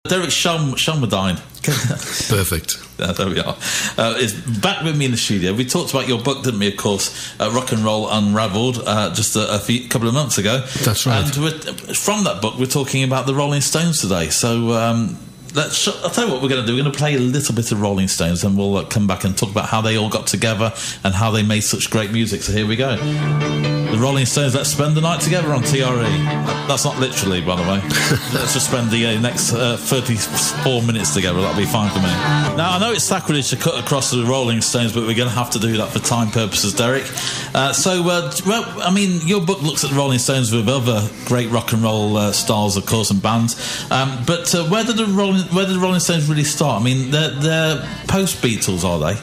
Derek Shelmerdine. Perfect. There we are. Is back with me in the studio. We talked about your book, didn't we, of course, Rock'n'Roll Unravelled, just a couple of months ago. That's right. And from that book, we're talking about the Rolling Stones today. So I'll tell you what we're going to do. We're going to play a little bit of Rolling Stones, and we'll come back and talk about how they all got together and how they made such great music. So here we go. The Rolling Stones, let's spend the night together on TRE. That's not literally, by the way. Let's just spend the next 34 minutes together. That'll be fine for me. Now, I know it's sacrilege to cut across the Rolling Stones, but we're going to have to do that for time purposes, Derek. Your book looks at the Rolling Stones with other great rock and roll styles, of course, and bands. But where did the Rolling Stones really start? I mean, they're post-Beatles, are they?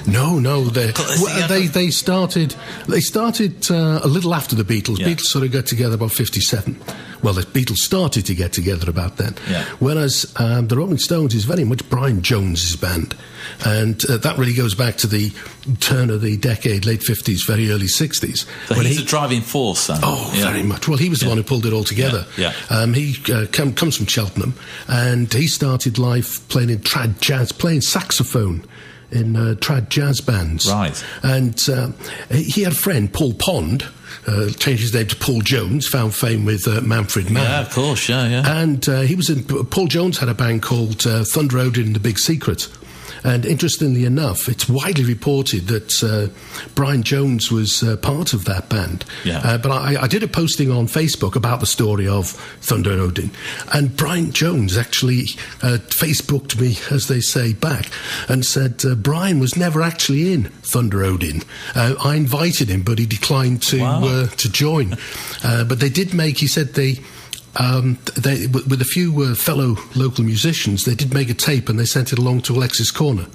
No, they started a little after the Beatles. Yeah. Beatles sort of got together about 57. Well, the Beatles started to get together about then. Yeah. Whereas the Rolling Stones is very much Brian Jones's band. And that really goes back to the turn of the decade, late 50s, very early 60s. So he's a driving force, then. Very much. Well, he was the one who pulled it all together. Yeah. He comes from Cheltenham, and he started life playing in trad jazz, playing saxophone in trad jazz bands. Right. And he had a friend, Paul Pond, changed his name to Paul Jones, found fame with Manfred Mann. Yeah, of course, yeah. And Paul Jones had a band called Thunder Odin and the Big Secret. And interestingly enough, it's widely reported that Brian Jones was part of that band. Yeah. But I did a posting on Facebook about the story of Thunder Odin. And Brian Jones actually Facebooked me, as they say, back and said Brian was never actually in Thunder Odin. I invited him, but he declined to join. But they did make, he said they with a few fellow local musicians, they did make a tape and they sent it along to Alexis Corner.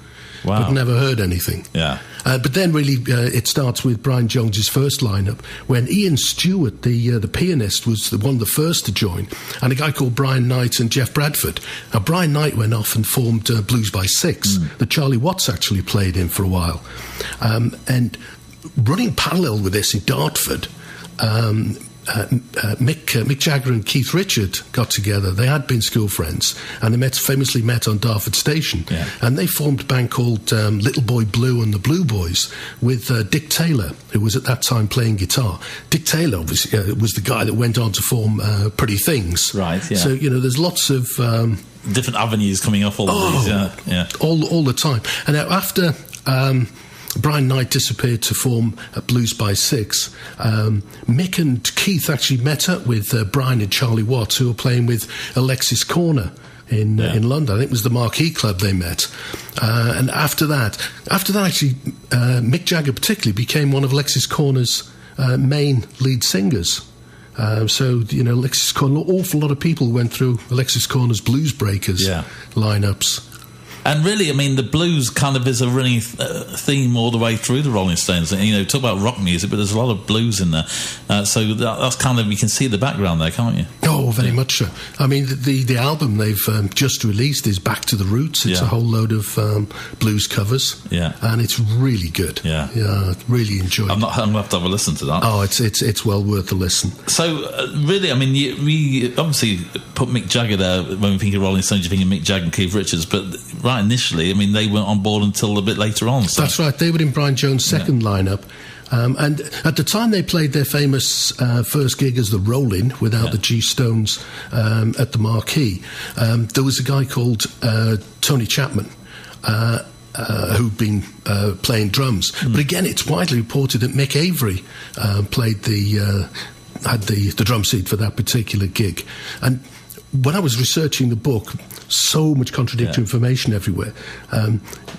Wow. But never heard anything. Yeah. But then really it starts with Brian Jones's first lineup, when Ian Stewart, the pianist, was one of the first to join, and a guy called Brian Knight and Jeff Bradford. Now, Brian Knight went off and formed Blues by Six, that Charlie Watts actually played in for a while. And running parallel with this in Dartford, Mick Jagger and Keith Richard got together. They had been school friends, and they famously met on Dartford Station. Yeah. And they formed a band called Little Boy Blue and the Blue Boys with Dick Taylor, who was at that time playing guitar. Dick Taylor was the guy that went on to form Pretty Things. Right, yeah. So, there's lots of different avenues coming up all these. Yeah. All the time. And now after Brian Knight disappeared to form Blues by Six, Mick and Keith actually met up with Brian and Charlie Watts, who were playing with Alexis Corner in London. I think it was the Marquee Club they met. And after that actually, Mick Jagger particularly became one of Alexis Corner's main lead singers. Alexis Corner, an awful lot of people went through Alexis Corner's Blues Breakers lineups. And really, I mean, the blues kind of is a running theme all the way through the Rolling Stones. And, talk about rock music, but there's a lot of blues in there. So that's kind of, you can see the background there, can't you? Oh, very much so. I mean, the album they've just released is Back to the Roots. It's a whole load of blues covers. Yeah. And it's really good. Yeah. Yeah, really enjoyed it. I'm going to have to have a listen to that. Oh, it's well worth a listen. So, really, I mean, we obviously put Mick Jagger there. When we think of Rolling Stones, you think of Mick Jagger and Keith Richards, but right initially, I mean, they weren't on board until a bit later on. So. That's right. They were in Brian Jones' second lineup. And at the time they played their famous first gig as the Rollin' without the G Stones at the Marquee, there was a guy called Tony Chapman who'd been playing drums. But again, it's widely reported that Mick Avery played had the drum seat for that particular gig. And when I was researching the book, so much contradictory information everywhere.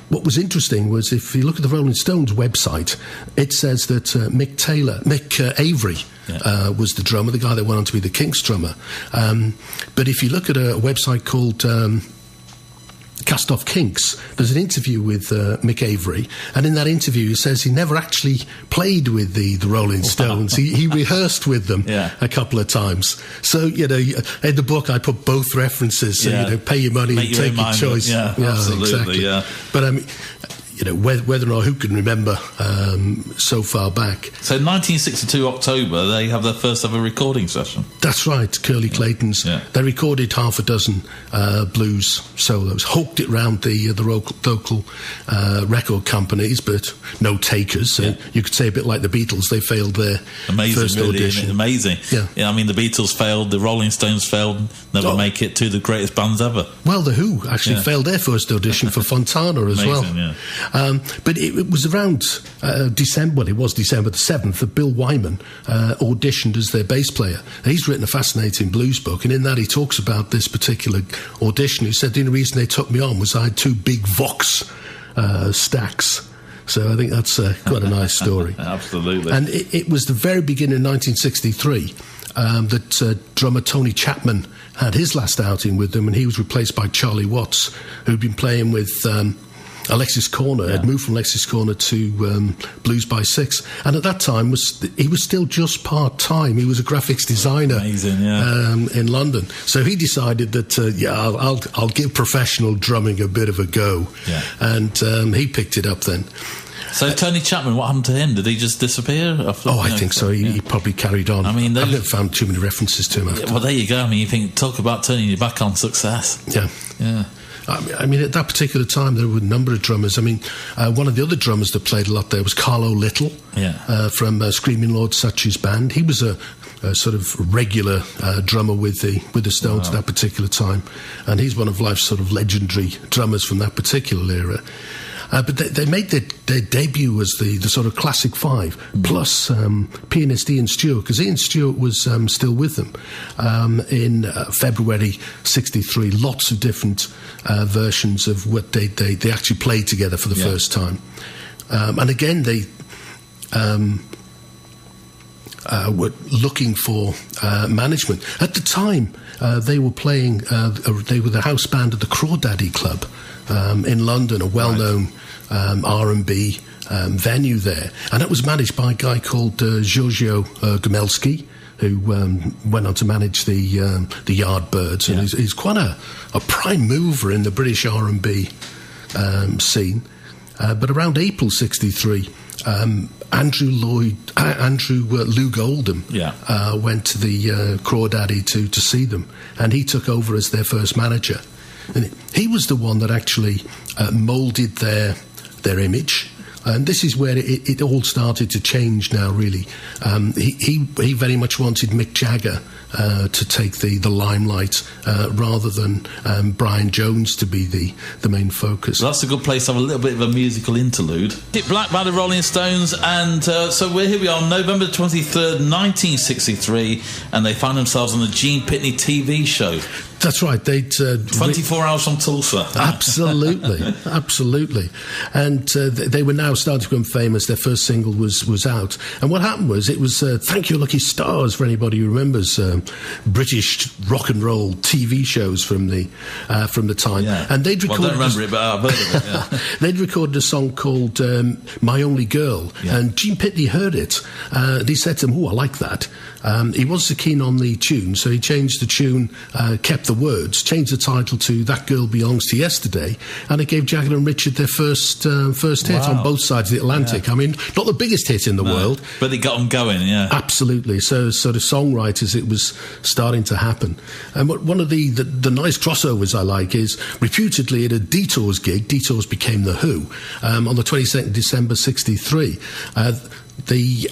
What was interesting was, if you look at the Rolling Stones website, it says that Mick Avery was the drummer, the guy that went on to be the Kinks drummer. But if you look at a website called Cast Off Kinks, there's an interview with Mick Avery, and in that interview he says he never actually played with the Rolling Stones. He rehearsed with them a couple of times. So, in the book I put both references, so, pay your money and take your choice. Yeah, absolutely, exactly. But whether or not who can remember so far back. So 1962 October, they have their first ever recording session. That's right, Curly Clayton's. Yeah. They recorded half a dozen blues solos, hawked it round the local record companies, but no takers. Yeah. You could say a bit like the Beatles, they failed their first audition. Amazing. Yeah. I mean, the Beatles failed, the Rolling Stones failed, never make it to the greatest bands ever. Well, the Who actually failed their first audition for Fontana as Amazing, well. Yeah. But it was around December the 7th that Bill Wyman auditioned as their bass player. He's written a fascinating blues book, and in that he talks about this particular audition. He said the only reason they took me on was I had 2 big Vox stacks. So I think that's quite a nice story. Absolutely. And it was the very beginning of 1963 that drummer Tony Chapman had his last outing with them, and he was replaced by Charlie Watts, who'd been playing with Alexis Corner, had moved from Alexis Corner to Blues by Six, and at that time he was still just part-time. He was a graphics designer. Amazing, in London. So he decided that I'll give professional drumming a bit of a go, and he picked it up then. So Tony Chapman, what happened to him? Did he just disappear? I think so. He probably carried on. I mean, I've never found too many references to him after. Well, there you go. I mean, you think, talk about turning your back on success. Yeah. I mean, at that particular time, there were a number of drummers. I mean, one of the other drummers that played a lot there was Carlo Little from Screaming Lord Sutch's band. He was a sort of regular drummer with the Stones at that particular time, and he's one of life's sort of legendary drummers from that particular era. But they made their debut as the sort of classic 5, plus pianist Ian Stewart, because Ian Stewart was still with them in February '63. Lots of different versions of what they actually played together for the first time. And again, they were looking for management. At the time, they were playing, they were the house band at the Crawdaddy Club in London, a well-known R&B venue there. And it was managed by a guy called Giorgio Gomelski, who went on to manage the Yardbirds. And he's quite a prime mover in the British R&B scene. But around April '63, Andrew Lou Goldham went to the Crawdaddy to see them, and he took over as their first manager. And he was the one that actually moulded their image. And this is where it all started to change now, really. He very much wanted Mick Jagger to take the limelight rather than Brian Jones to be the main focus. Well, that's a good place to have a little bit of a musical interlude. Hit Black by the Rolling Stones, and so here we are, November 23rd, 1963, and they found themselves on the Gene Pitney TV show. That's right. They'd 24 hours from Tulsa. Absolutely. And they were now starting to become famous. Their first single was out. And what happened was, it was Thank You Lucky Stars, for anybody who remembers British rock and roll TV shows from the time. Yeah. And they'd recorded. I don't remember it, but I've heard of it. Yeah. They'd recorded a song called My Only Girl, and Gene Pitney heard it. And he said to them, I like that. He wasn't keen on the tune, so he changed the tune, kept the words, changed the title to That Girl Belongs to Yesterday, and it gave Jagger and Richard their first hit on both sides of the Atlantic. I mean, not the biggest hit in the world, but it got them going. Absolutely. So the songwriters, it was starting to happen. And one of the nice crossovers I like is, reputedly at a Detours gig, Detours became the Who, on the 22nd December '63. The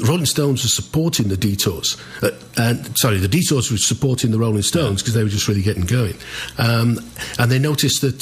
Rolling Stones were supporting the Detours. The Detours were supporting the Rolling Stones because they were just really getting going. And they noticed that,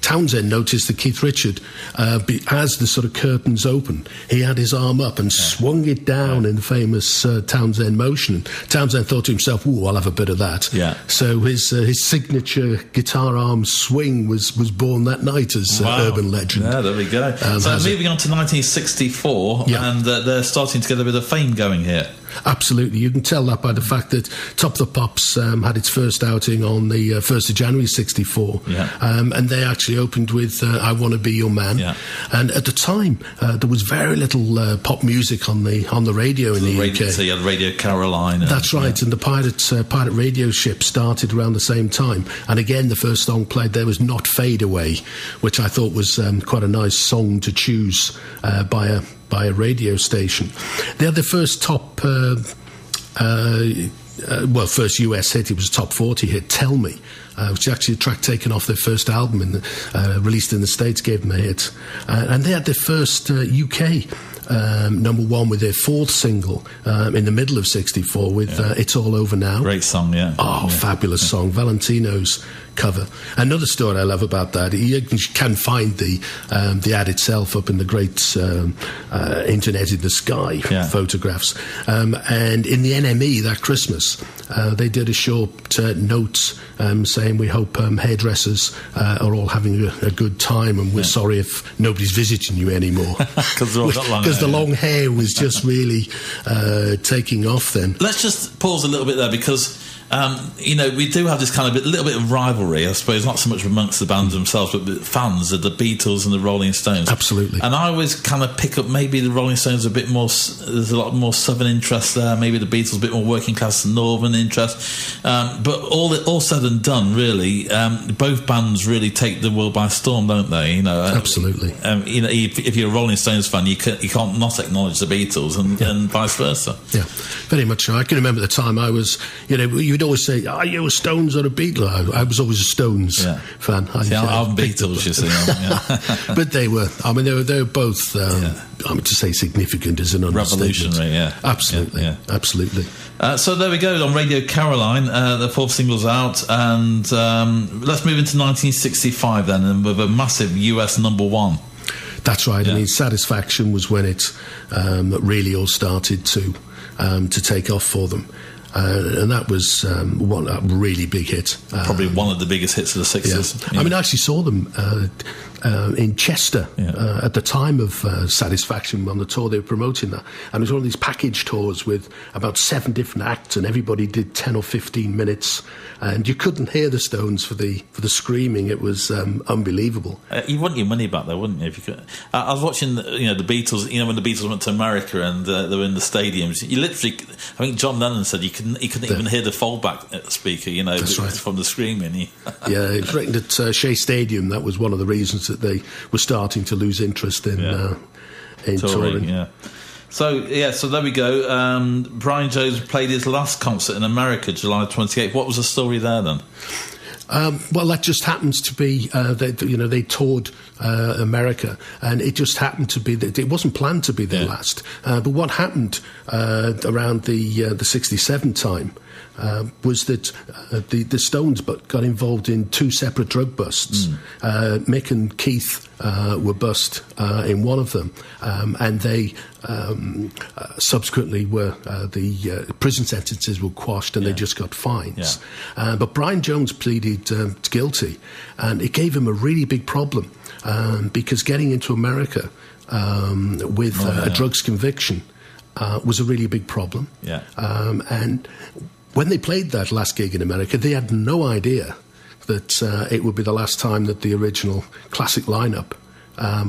Townsend noticed that Keith Richard, as the sort of curtains opened, he had his arm up and swung it down in the famous Townsend motion. And Townsend thought to himself, I'll have a bit of that. So his signature guitar arm swing was born that night as urban legend. Yeah, there we go. So moving on to 1964, and they're starting to get a bit of fame going here. Absolutely. You can tell that by the fact that Top of the Pops had its first outing on the 1st of January 64. And they actually opened with I Want to Be Your Man. And at the time, there was very little pop music on the radio in the UK. So you had Radio Caroline. That's right. And the pirate radio ship started around the same time. And again, the first song played there was Not Fade Away, which I thought was quite a nice song to choose by a radio station. They had their first first US hit. It was a top 40 hit, Tell Me, which is actually a track taken off their first album released in the States, gave them a hit. And they had their first UK number one with their fourth single in the middle of 64 with It's All Over Now. Great song, Fabulous song. Valentino's cover. Another story I love about that, you can find the ad itself up in the great Internet in the Sky photographs. And in the NME that Christmas, they did a short note saying, we hope hairdressers are all having a good time, and we're sorry if nobody's visiting you anymore. Because the long hair was just really taking off then. Let's just pause a little bit there, because we do have this kind of little bit of rivalry, I suppose, not so much amongst the bands themselves, but fans of the Beatles and the Rolling Stones. Absolutely. And I always kind of pick up maybe the Rolling Stones a bit more, there's a lot more southern interest there, maybe the Beatles a bit more working class northern interest. But all said and done, really, both bands really take the world by storm, don't they? Absolutely. If you're a Rolling Stones fan, you can't not acknowledge the Beatles, and vice versa. Yeah, very much so. I can remember the time I was, you'd always say, are you a Stones or a Beatles? I was always a Stones fan. I'm Beatles, you see. But they were both, to say significant is an understatement. Revolutionary, Absolutely. Absolutely. So there we go, on Radio Caroline, the fourth single's out, and let's move into 1965 then, and with a massive US number one. That's right. I mean, Satisfaction was when it really all started to take off for them. And that was a really big hit. Probably one of the biggest hits of the 60s. I mean, I actually saw them in Chester at the time of Satisfaction, on the tour they were promoting that. And it was one of these package tours with about 7 different acts, and everybody did 10 or 15 minutes. And you couldn't hear the Stones for the screaming. It was unbelievable. You want your money back, though, wouldn't you? If you could. I was watching, the Beatles. When the Beatles went to America and they were in the stadiums. You literally, I think John Lennon said he couldn't even hear the fallback speaker. That's right. From the screaming. It was written at Shea Stadium. That was one of the reasons that they were starting to lose interest in touring. So there we go. Brian Jones played his last concert in America, July 28th. What was the story there then? Well, that just happens to be they toured America, and it just happened to be that it wasn't planned to be their last. But what happened around the 67 time was that the Stones got involved in 2 separate drug busts. Mick and Keith were bust in one of them, and they subsequently were the prison sentences were quashed, and they just got fines. But Brian Jones pleaded guilty, and it gave him a really big problem because getting into America with a drugs conviction was a really big problem. And when they played that last gig in America, they had no idea that it would be the last time that the original classic lineup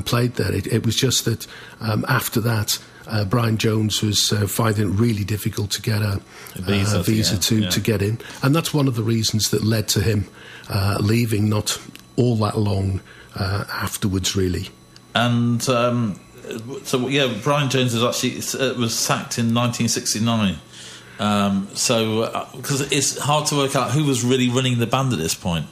played there. It was just that after that, Brian Jones was finding it really difficult to get a visa to get in. And that's one of the reasons that led to him leaving not all that long afterwards, really. And Brian Jones was sacked in 1969. Because it's hard to work out who was really running the band at this point.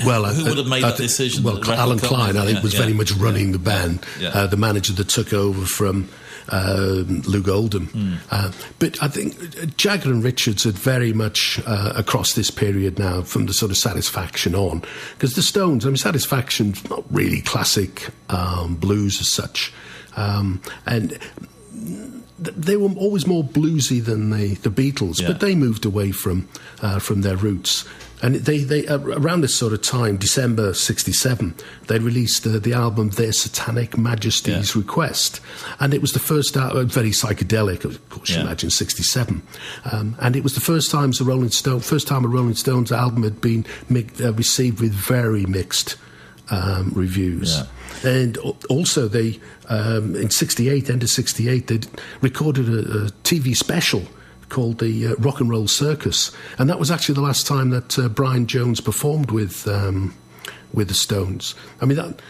Well, who would have made that decision? Well, Alan Klein, I think, was very much running the band. The manager that took over from Lou Oldham. But I think Jagger and Richards had very much across this period now, from the sort of Satisfaction on, because the Stones, I mean, Satisfaction's not really classic blues as such, and they were always more bluesy than the Beatles, but they moved away from their roots. And they around this sort of time, December '67, they released the album Their Satanic Majesty's Request, and it was the first very psychedelic, of course. You imagine '67, and it was the first time a Rolling Stones album had been received with very mixed reviews. And also they in '68, end of '68, they recorded a TV special called the Rock'n'Roll Circus, and that was actually the last time that Brian Jones performed with the Stones. I mean, that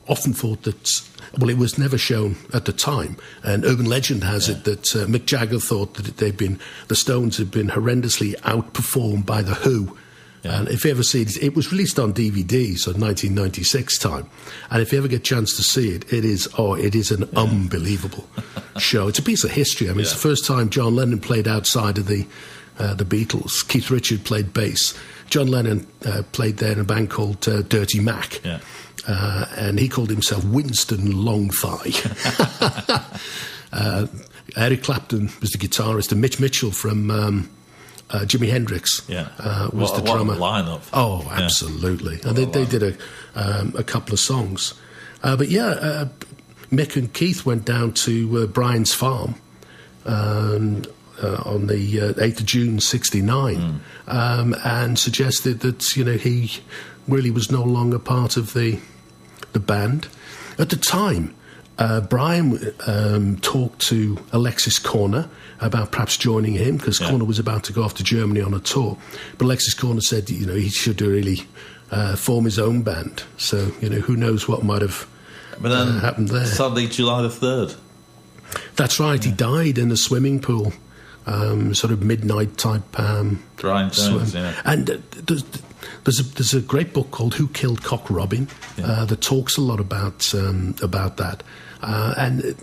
often thought that, well, it was never shown at the time, and urban legend has it that Mick Jagger thought that the Stones had been horrendously outperformed by the Who. And if you ever see it, it was released on DVD, so 1996 time. And if you ever get a chance to see it, it is an unbelievable show. It's a piece of history. I mean, it's the first time John Lennon played outside of the Beatles. Keith Richards played bass. John Lennon played there in a band called Dirty Mac. And he called himself Winston Longthigh. Eric Clapton was the guitarist, and Mitch Mitchell from Jimi Hendrix was the drummer. What a lineup! Oh, absolutely. And they did a couple of songs. But Mick and Keith went down to Brian's farm on the 8th of June '69 and suggested that he really was no longer part of the band. At the time, Brian talked to Alexis Korner about perhaps joining him, because Korner was about to go off to Germany on a tour. But Alexis Korner said, he should really form his own band. So, who knows what might have happened there. Sadly, July the 3rd. That's right. He died in a swimming pool, sort of midnight type Brian Jones, swim. And there's a great book called Who Killed Cock Robin that talks a lot about that. And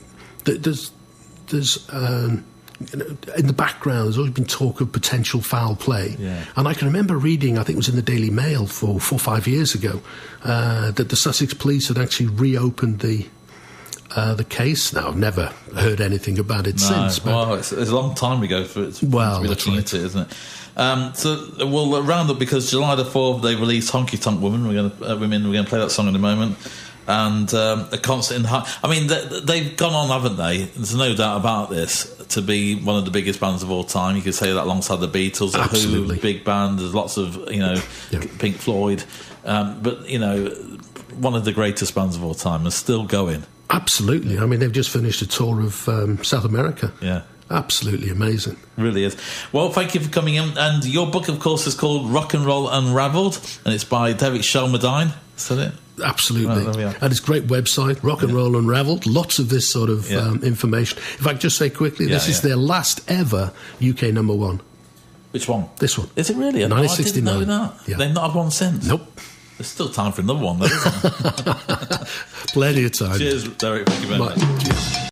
there's in the background, there's always been talk of potential foul play. And I can remember reading, I think it was in the Daily Mail 4 or 5 years ago, that the Sussex police had actually reopened the case. Now, I've never heard anything about it since. But it's a long time ago for it to be looking at it, isn't it? So we'll round up, because July the 4th they released Honky Tonk Woman. We're going to play that song in a moment. And a concert in I mean, they've gone on, haven't they? There's no doubt about this, to be one of the biggest bands of all time. You could say that alongside the Beatles, the Who, big band. There's lots of Pink Floyd, but one of the greatest bands of all time, and still going. Absolutely. I mean, they've just finished a tour of South America. Absolutely amazing. Really is. Well, thank you for coming in. And your book, of course, is called Rock'n'Roll Unravelled, and it's by Derek Shelmerdine. Is that it? Absolutely. Right, and it's a great website, Rock'n'Roll Unravelled. Lots of this sort of information. If I could just say quickly, this is their last ever UK number one. Which one? This one. Is it really? 1969. I didn't know that. They've not had one since? Nope. There's still time for another one, though, isn't there? Plenty of time. Cheers, Derek. Thank you very much. Cheers.